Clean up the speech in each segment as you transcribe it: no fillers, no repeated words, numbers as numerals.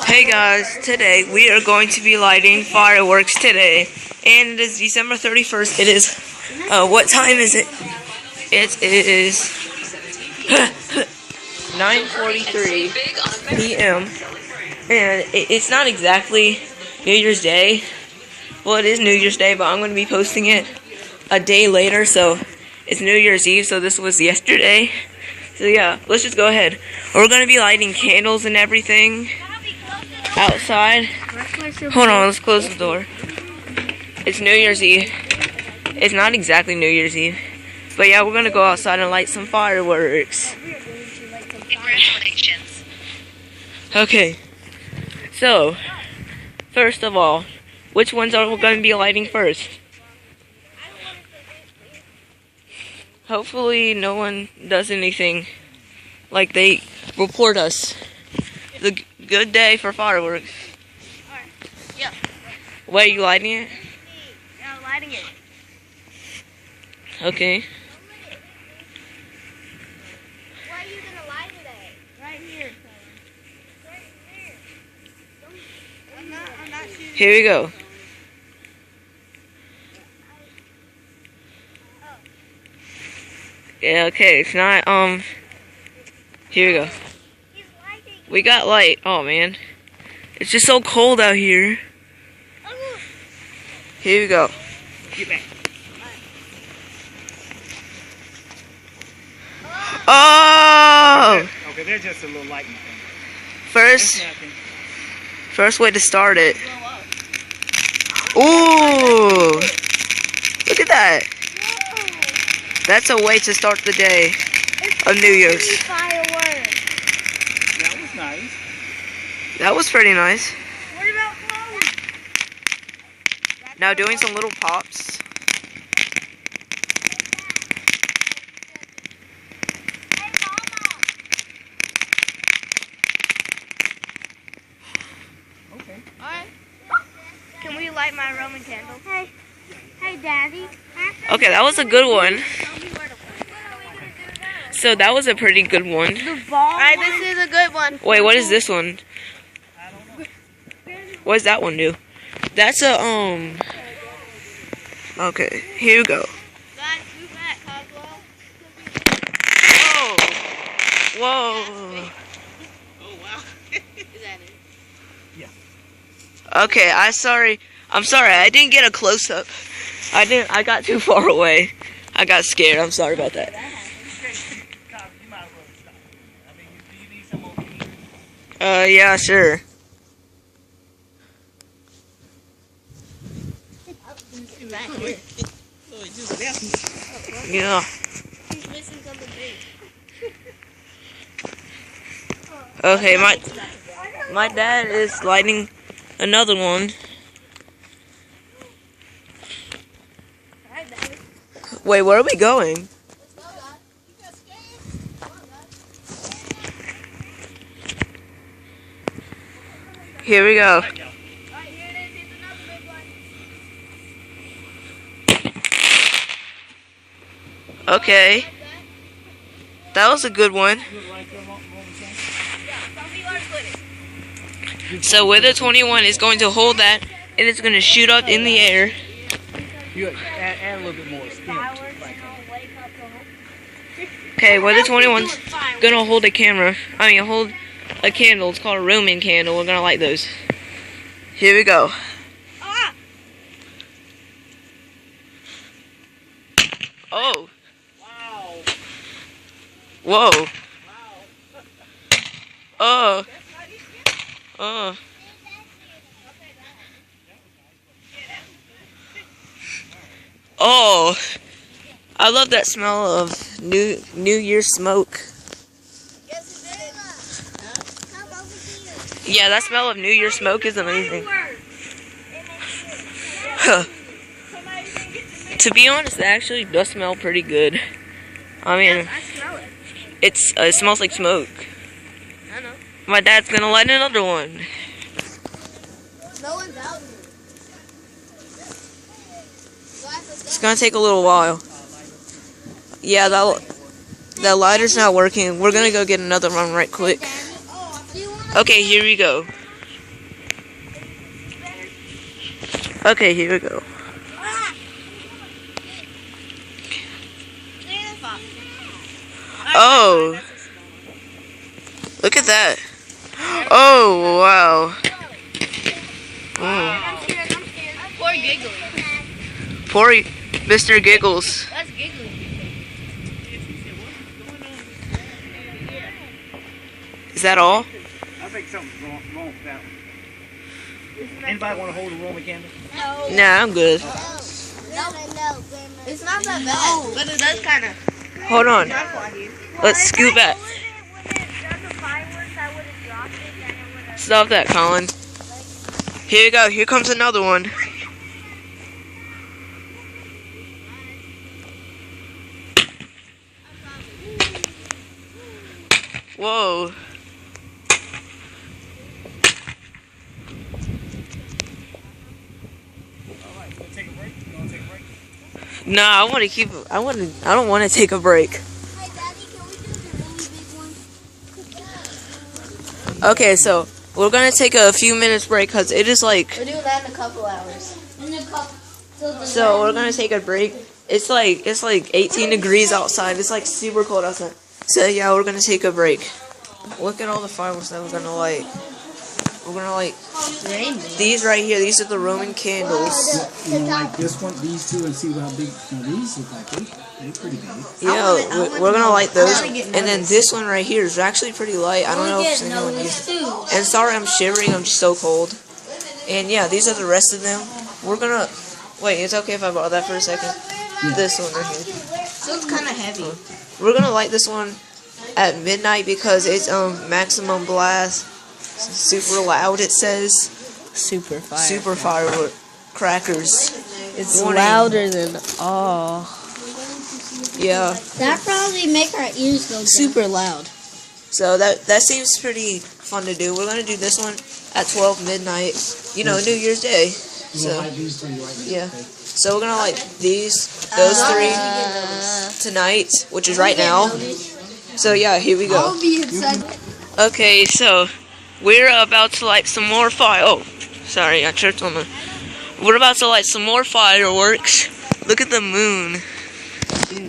Hey guys, today we are going to be lighting fireworks today, and it is December 31st. It is, what time is it? It is 9:43 p.m. and it's not exactly New Year's Day. Well, it is New Year's Day, but I'm going to be posting it a day later, so it's New Year's Eve, so this was yesterday. So yeah, let's just go ahead. We're going to be lighting candles and everything outside. Hold on, let's close the door. It's New Year's Eve. It's not exactly New Year's Eve, but yeah, we're going to go outside and light some fireworks. Congratulations. Okay, so, first of all, which ones are we going to be lighting first? Hopefully no one does anything like they report us. The good day for fireworks. Alright, yeah. Wait, are you lighting it? Yeah, I'm lighting it. Okay. Where are you gonna light it at? Right here. Right here. I'm not shooting. Here we go. Yeah, okay, it's not, here we go. We got light. Oh, man. It's just so cold out here. Here we go. Get back. Oh! Okay, they're just a little lightning thing. First way to start it. Ooh! Look at that. That's a way to start the day of New Year's. Fireworks. That was nice. That was pretty nice. What about clothes? Now doing some little pops. Okay. Alright. Can we light my Roman candle? Hey. Hey, Daddy. Okay, that was a good one. So that was a pretty good one. Alright, this is a good one. Wait, what is this one? What does that one do? That's a, okay, here you go. Guys, move back, Coswell. Whoa. Whoa. Oh, wow. Is that it? Yeah. Okay, I'm sorry, I didn't get a close-up. I got too far away. I got scared, I'm sorry about that. Yeah, sure. Yeah. He's missing something big. Okay, my dad is lighting another one. Wait, where are we going? Here we go. Okay. That was a good one. So Wither 21 is going to hold that and it's going to shoot up in the air. You add a little bit more spin. Okay, Wither 21's going to hold a camera. Hold a candle. It's called a Roman candle. We're going to light those. Here we go. Oh. Wow. Whoa. Wow. Oh. Oh. Oh. I love that smell of New Year's smoke. Yeah, that smell of New Year's smoke is amazing. To be honest, it actually does smell pretty good. I smell it. It smells like smoke. I know. My dad's gonna light another one. No one's out here. It's gonna take a little while. Yeah, that lighter's not working. We're gonna go get another one right quick. Okay, here we go. Okay, here we go. Oh, look at that. Oh, wow. I'm scared. Poor Giggly. Poor Mr. Giggles. That's Giggly. Is that all? I think something's wrong with that one. Anybody want to hold a Roman candle? No. Nah, I'm good. No. It's not that bad, but it does kind of. Hold on. Let's scoot back. Stop that, Colin. Here you go. Here comes another one. Whoa. Nah, I want to keep. I don't want to take a break. Hey, Daddy, can we do the really big one? Okay, so we're gonna take a few minutes break because it is like. We're doing that in a couple hours. So we're gonna take a break. It's like 18 degrees outside. It's like super cold outside. So yeah, we're gonna take a break. Look at all the fireworks that we're gonna light. We're gonna light these right here. These are the Roman candles. You know, like this one, these two, and see how big. Now these look like they're pretty big. Yeah, we're gonna light those. And then this one right here is actually pretty light. I don't know if anyone used it. And sorry, I'm shivering. I'm just so cold. And yeah, these are the rest of them. We're gonna wait. It's okay if I borrow that for a second. This one right here. So it's kind of heavy. We're gonna light this one at midnight because it's maximum blast. Super loud, it says. Super fire. Super firework crackers. It's Warning. louder than all. Yeah. That probably make our ears go down. Super loud. So that seems pretty fun to do. We're gonna do this one at 12 midnight. You know, New Year's Day. You So know, like these three right now. yeah. So we're gonna light those three tonight, which is right now. So yeah, here we go. I'll be inside. Okay, so we're about to light some more fire. Oh, sorry, I tripped on the. We're about to light some more fireworks. Look at the moon.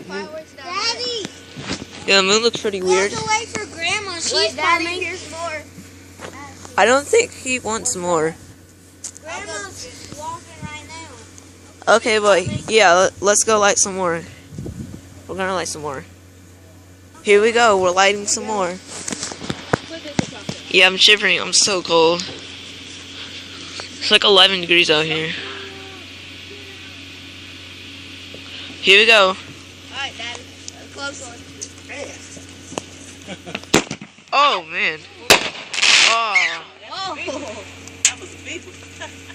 Daddy, Yeah, the moon looks pretty weird. walk away for Grandma. She's coming. Here's more. I don't think he wants more. Grandma's walking right now. Okay, but yeah, let's go light some more. We're gonna light some more. Here we go. We're lighting some more. Yeah, I'm shivering. I'm so cold. It's like 11 degrees out here. Here we go. Alright, Daddy. Close one. Oh, man. Oh, Oh.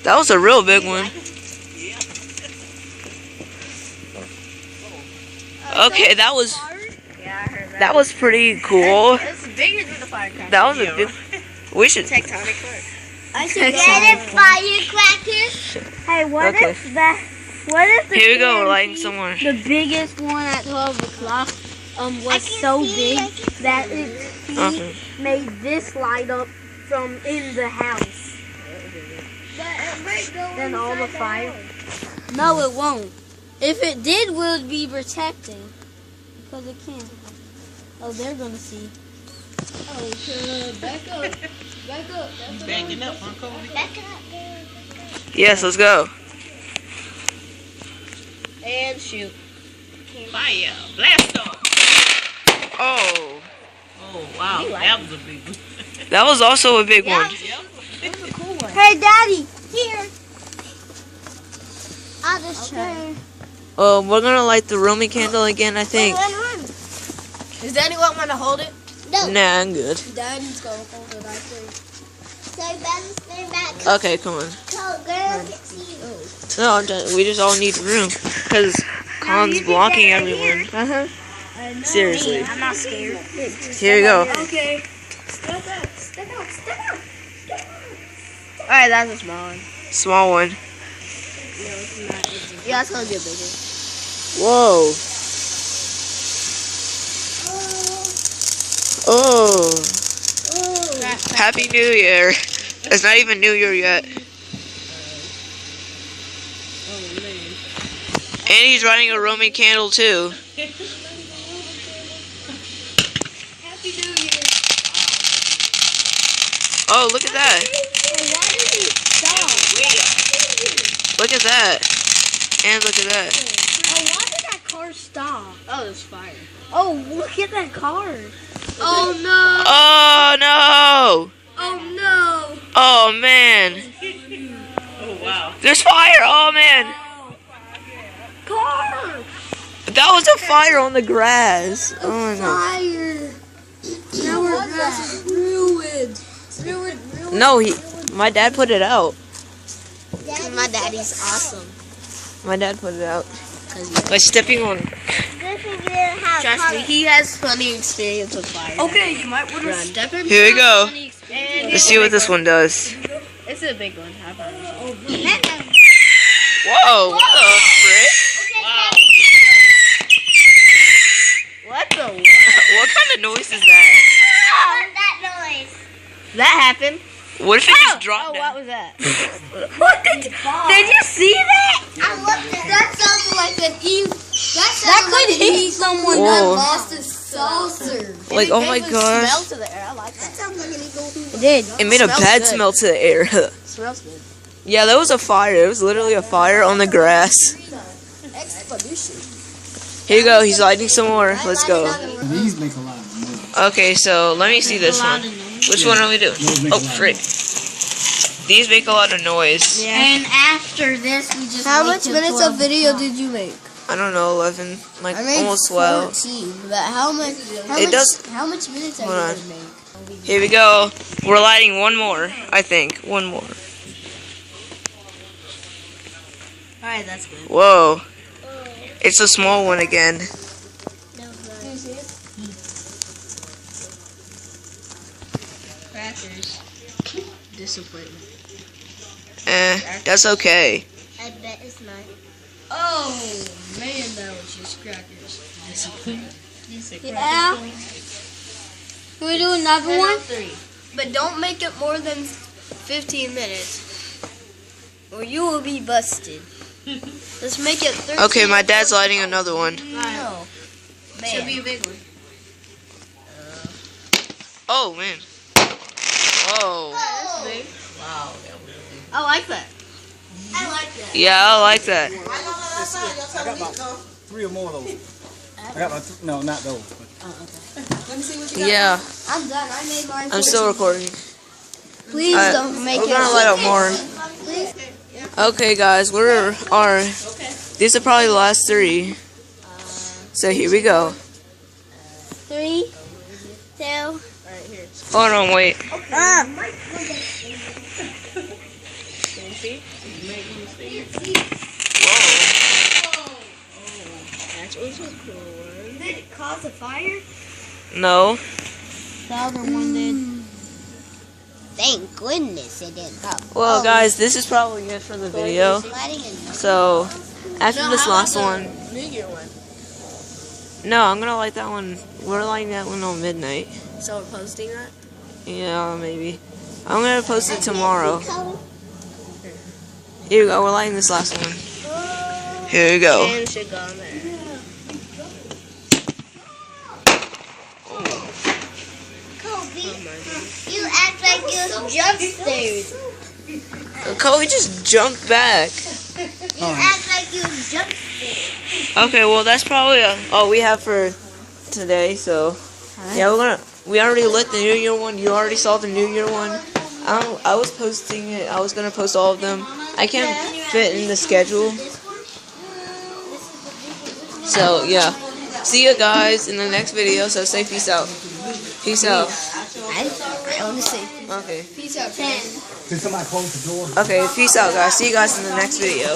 that was a real big one. Okay, that was Yeah, I heard that was pretty cool. It's bigger than the firecracker. That was a big. We should. Tectonic plate. I should Get it, firecrackers? Hey, what Okay. if that? What if the Here we go. We're TNT, lighting some more. the biggest one at 12 o'clock was so big that it Okay. made this light up from in the house? Then all the fire. No, it won't. If it did, we'll be protecting because it can't. Oh, they're gonna see. Oh, back up. Back up. Backing up, huh, Cody? Back up. Yes, let's go. And shoot. Fire! Blast off! Oh, Oh, wow. That was a big one. that was also a big one. Hey, Daddy, here. I'll just turn. We're gonna light the Roman candle again, I think. Does anyone want to hold it? Nah, I'm good. Daddy's going to hold it, I think. Stay back. Okay, come on. Girl, see you. No, we just all need room because Colin's blocking everyone. Seriously. I'm not scared. Here we go. Okay. Step out. Step out. Step out. Alright, that's a small one. Small one. Yeah, it's going to get bigger. Whoa. Oh. Happy New Year. It's not even New Year yet. And he's riding a Roman candle too. Happy New Year. Oh, look at that. Why did he stop? Look at that. And look at that. Oh, why did that car stop? Oh, there's fire. Oh, look at that car. Oh no. Oh no! Oh no. Oh man. Oh, wow. There's fire! Oh man! Car. That was a fire on the grass. Oh my god. Fire. Now our grass is ruined. Ruined. No, my dad put it out. My daddy's awesome. My dad put it out. By stepping on. Trust me, he has plenty of experience with fire. Okay, you might want to Run. Definitely Here we go. And Let's see what this one does. It's a big one. I promise. Whoa, what the frick? What the? What kind of noise is that? That happened. What if it just dropped Oh, down? what was that? What did you see that? That sounds like an evil. That could hit someone Whoa. that lost his saucer. Like, oh my Smell gosh. to the air. I like that. sounds like an evil. It did. It made a Smells bad good. smell to the air. Smells good. Yeah, that was a fire. It was literally a fire on the grass. Here you go. He's lighting some more. Let's go. These make a lot of noise. Okay, so let me see this one. Which one are we doing? Those make a Oh, lot of frick. These make a lot of noise. And after this, we just How much minutes of video did you make? I don't know, 11. Like, I made almost 12. 14. But how much? How much minutes are you Hold on. gonna make? Here we go. We're lighting one more, I think. One more. Alright, that's good. Whoa. It's a small one again. Crackers. Disappointment. That's okay. I bet it's not. Oh man, that was just crackers. Disappointment. Yeah. Can we do another one? But don't make it more than 15 minutes, or you will be busted. Let's make it 13. Okay, my dad's lighting another one. No. Should be a big one. Oh, man. Whoa. I like that. I like that. Yeah, I like that. I got about 3 or more of those. I got about no, not those. But Yeah, I'm done. I made mine. I'm still recording. Please don't make We're it. gonna light up more. Okay, guys, these are probably the last 3. So here we go. 3, 2. Hold on, wait. Did it cause a fire? No. The other one did. Thank goodness it didn't pop. Well, guys, this is probably it for the video. Lighting in. So, after this last one, New Year one. no, I'm gonna light that one. We're lighting that one on midnight. So we're posting that? Yeah, maybe. I'm gonna post it tomorrow. Here we go. We're lighting this last one. Here we go. And should go on there. You act like you jump scared. Kobe just jumped back. You act like you jump scared. Okay, well that's probably all we have for today. So yeah, we already lit the New Year one. You already saw the New Year one. I was posting it. I was gonna post all of them. I can't fit in the schedule. So yeah, see you guys in the next video. So say peace out. Peace out. I want to say Okay. peace out. 10. did somebody close the door? Okay. Peace out, guys. See you guys in the next video.